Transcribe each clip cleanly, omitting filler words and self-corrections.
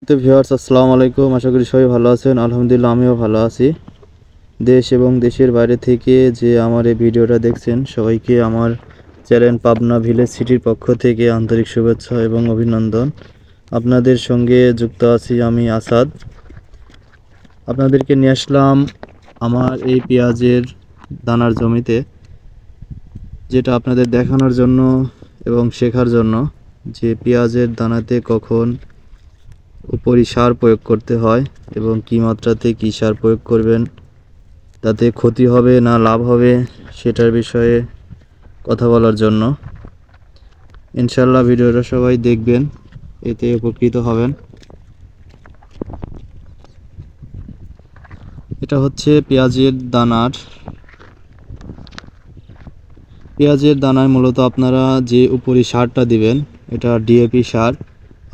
তো ভিউয়ার্স আসসালামু আলাইকুম। আশা করি সবাই ভালো আছেন। আলহামদুলিল্লাহ আমিও ভালো আছি। দেশ এবং দেশের বাইরে থেকে যে আমার এই ভিডিওটা দেখছেন সবাইকে আমার চ্যানেল পাবনা ভিলেজ সিটির পক্ষ থেকে আন্তরিক শুভেচ্ছা এবং অভিনন্দন। আপনাদের সঙ্গে যুক্ত আছি আমি আসাদ। আপনাদেরকে নিয়ে আসলাম আমার এই পেঁয়াজের দানার জমিতে, যেটা আপনাদের দেখানোর জন্য এবং শেখার জন্য যে পেঁয়াজের দানাতে কখন উপরি সার প্রয়োগ করতে হয় এবং কী মাত্রাতে কী সার প্রয়োগ করবেন, তাতে ক্ষতি হবে না লাভ হবে সেটার বিষয়ে কথা বলার জন্য। ইনশাল্লাহ ভিডিওটা সবাই দেখবেন, এতে উপকৃত হবেন। এটা হচ্ছে পেঁয়াজের দানায় মূলত আপনারা যে উপরি সারটা দিবেন, এটা ডিএপি সার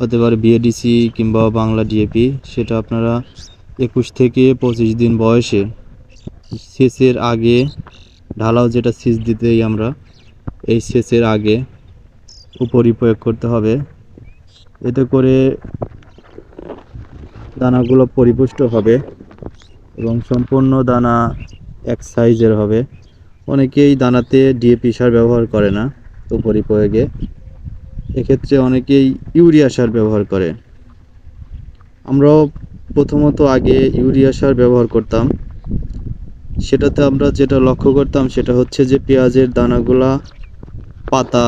হতে পারে, বিএডিসি কিংবা বাংলা ডিএপি। সেটা আপনারা 21 থেকে 25 দিন বয়সে সেচের আগে, ঢালাও যেটা সেচ দিতেই আমরা, এই সেচের আগে উপরি প্রয়োগ করতে হবে। এতে করে দানাগুলো পরিপুষ্ট হবে এবং সম্পূর্ণ দানা এক সাইজের হবে। অনেকেই দানাতে ডিএপি সার ব্যবহার করে না উপরি প্রয়োগে, এক্ষেত্রে অনেকেই ইউরিয়া সার ব্যবহার করে। আমরাও প্রথমত আগে ইউরিয়া সার ব্যবহার করতাম। সেটাতে আমরা যেটা লক্ষ্য করতাম সেটা হচ্ছে যে পেঁয়াজের দানাগুলা পাতা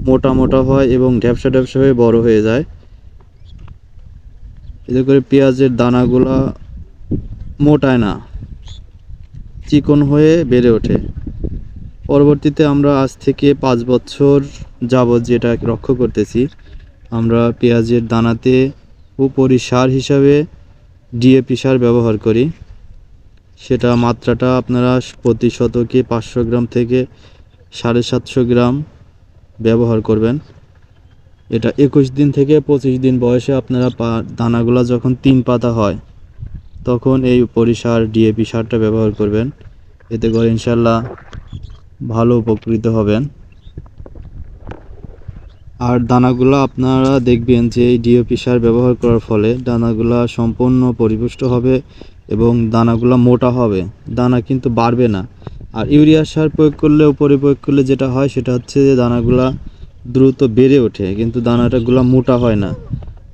মোটা মোটা হয় এবং ঢ্যাপসা ঢ্যাপসা হয়ে বড় হয়ে যায়। এতে করে পেঁয়াজের দানাগুলা মোটায় না, চিকন হয়ে বেড়ে ওঠে। পরবর্তীতে আমরা আজ থেকে 5 বছর যাবৎ যেটা লক্ষ্য করতেছি, আমরা পেঁয়াজের দানাতে উপরি সার হিসাবে ডিএপি সার ব্যবহার করি। সেটা মাত্রাটা আপনারা প্রতি শতকে 500 গ্রাম থেকে 750 গ্রাম ব্যবহার করবেন। এটা 21 দিন থেকে 25 দিন বয়সে আপনারা দানাগুলো যখন 3 পাতা হয় তখন এই উপরি সার ডিএপি সারটা ব্যবহার করবেন। এতে করে ইনশাল্লাহ ভালো উপকৃত হবেন। আর দানাগুলো আপনারা দেখবেন যে এই ডিএপি সার ব্যবহার করার ফলে দানাগুলো সম্পূর্ণ পরিপুষ্ট হবে এবং দানাগুলো মোটা হবে, দানা কিন্তু বাড়বে না। আর ইউরিয়া সার প্রয়োগ করলে, উপরে প্রয়োগ করলে যেটা হয় সেটা হচ্ছে যে দানাগুলো দ্রুত বেড়ে ওঠে কিন্তু দানাটাগুলো মোটা হয় না।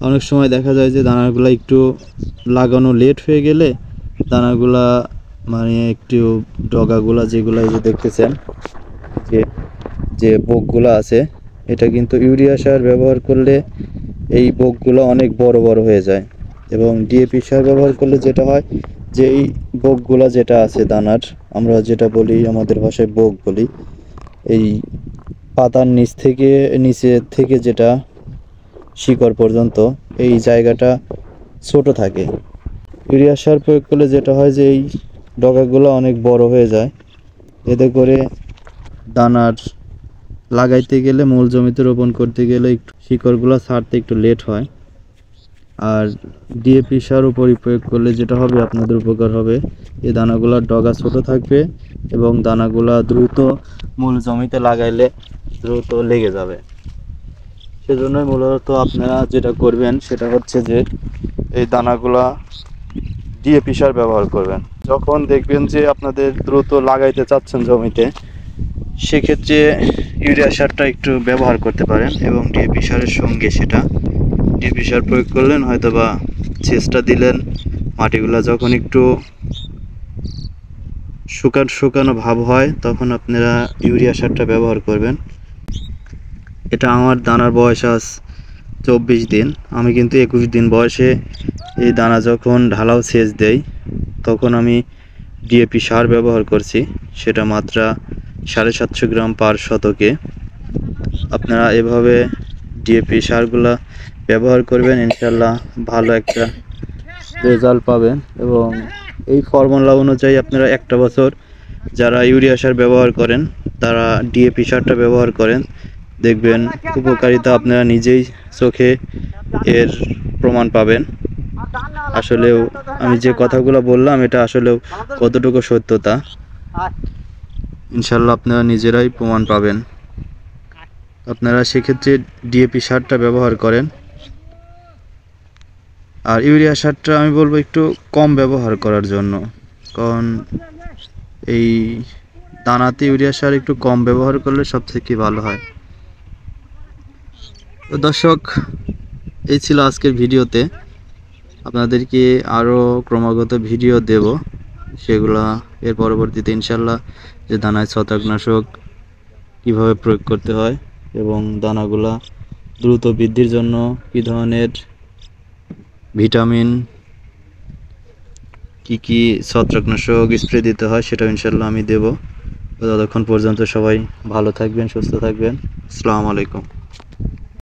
অনেক সময় দেখা যায় যে দানাগুলো একটু লাগানো লেট হয়ে গেলে দানাগুলা মানে একটু ডগাগুলা যেগুলো এই যে দেখতেছেন যে বোকগুলো আছে, এটা কিন্তু ইউরিয়া সার ব্যবহার করলে এই বোকগুলো অনেক বড় বড় হয়ে যায়। এবং ডিএপি সার ব্যবহার করলে যেটা হয় যে এই বোকগুলো যেটা আছে দানার, আমরা যেটা বলি আমাদের ভাষায় বোক বলি, এই পাতার নিচে থেকে যেটা শিকড় পর্যন্ত এই জায়গাটা ছোট থাকে। ইউরিয়া সার প্রয়োগ করলে যেটা হয় যে এই ডগাগুলো অনেক বড় হয়ে যায়। এতে করে দানার লাগাইতে গেলে, মূল জমিতে রোপণ করতে গেলে একটু শিকড়গুলো ছাড়তে একটু লেট হয়। আর ডিএপি সার উপরি প্রয়োগ করলে যেটা হবে আপনাদের উপকার হবে, এই দানাগুলোর ডগা ছোট থাকবে এবং দানাগুলা দ্রুত মূল জমিতে লাগাইলে দ্রুত লেগে যাবে। সেজন্যই মূলত আপনারা যেটা করবেন সেটা হচ্ছে যে এই দানাগুলা ডিএপি সার ব্যবহার করবেন। যখন দেখবেন যে আপনাদের দ্রুত লাগাইতে চাচ্ছেন জমিতে, সেক্ষেত্রে ইউরিয়া সারটা একটু ব্যবহার করতে পারেন এবং ডিএপি সারের সঙ্গে সেটা ডিএপি সার প্রয়োগ করলেন, হয়তো বা সেচটা দিলেন। মাটিগুলা যখন একটু শুকানো ভাব হয় তখন আপনারা ইউরিয়া সারটা ব্যবহার করবেন। এটা আমার দানার বয়স আজ 24 দিন। আমি কিন্তু 21 দিন বয়সে এই দানা যখন ঢালাও সেচ দেই তখন আমি ডিএপি সার ব্যবহার করছি। সেটা মাত্রা 750 গ্রাম পার শতকে। আপনারা এভাবে ডিএপি সারগুলা ব্যবহার করবেন, ইনশাল্লাহ ভালো একটা রেজাল্ট পাবেন। এবং এই ফর্মুলা অনুযায়ী আপনারা একটা বছর যারা ইউরিয়া সার ব্যবহার করেন তারা ডিএপি সারটা ব্যবহার করেন, দেখবেন উপকারিতা আপনারা নিজেই চোখে এর প্রমাণ পাবেন। আসলেও আমি যে কথাগুলো বললাম এটা আসলেও কতটুকু সত্যতা ইনশাল্লাহ আপনারা নিজেরাই প্রমাণ পাবেন। আপনারা সেক্ষেত্রে ডিএপি সারটা ব্যবহার করেন। আর ইউরিয়া সারটা আমি বলবো একটু কম ব্যবহার করার জন্য, কারণ এই দানাতে ইউরিয়া সার একটু কম ব্যবহার করলে সবথেকে ভালো হয়। তো দর্শক, এই ছিল আজকের ভিডিওতে। আপনাদেরকে আরও ক্রমাগত ভিডিও দেব, সেগুলা এর পরবর্তীতে ইনশাল্লাহ, যে দানায় ছত্রাকনাশক কীভাবে প্রয়োগ করতে হয় এবং দানাগুলা দ্রুত বৃদ্ধির জন্য কী ধরনের ভিটামিন, কি ছত্রাকনাশক স্প্রে দিতে হয়, সেটাও ইনশাল্লাহ আমি দেব। ততক্ষণ পর্যন্ত সবাই ভালো থাকবেন, সুস্থ থাকবেন। আসসালামু আলাইকুম।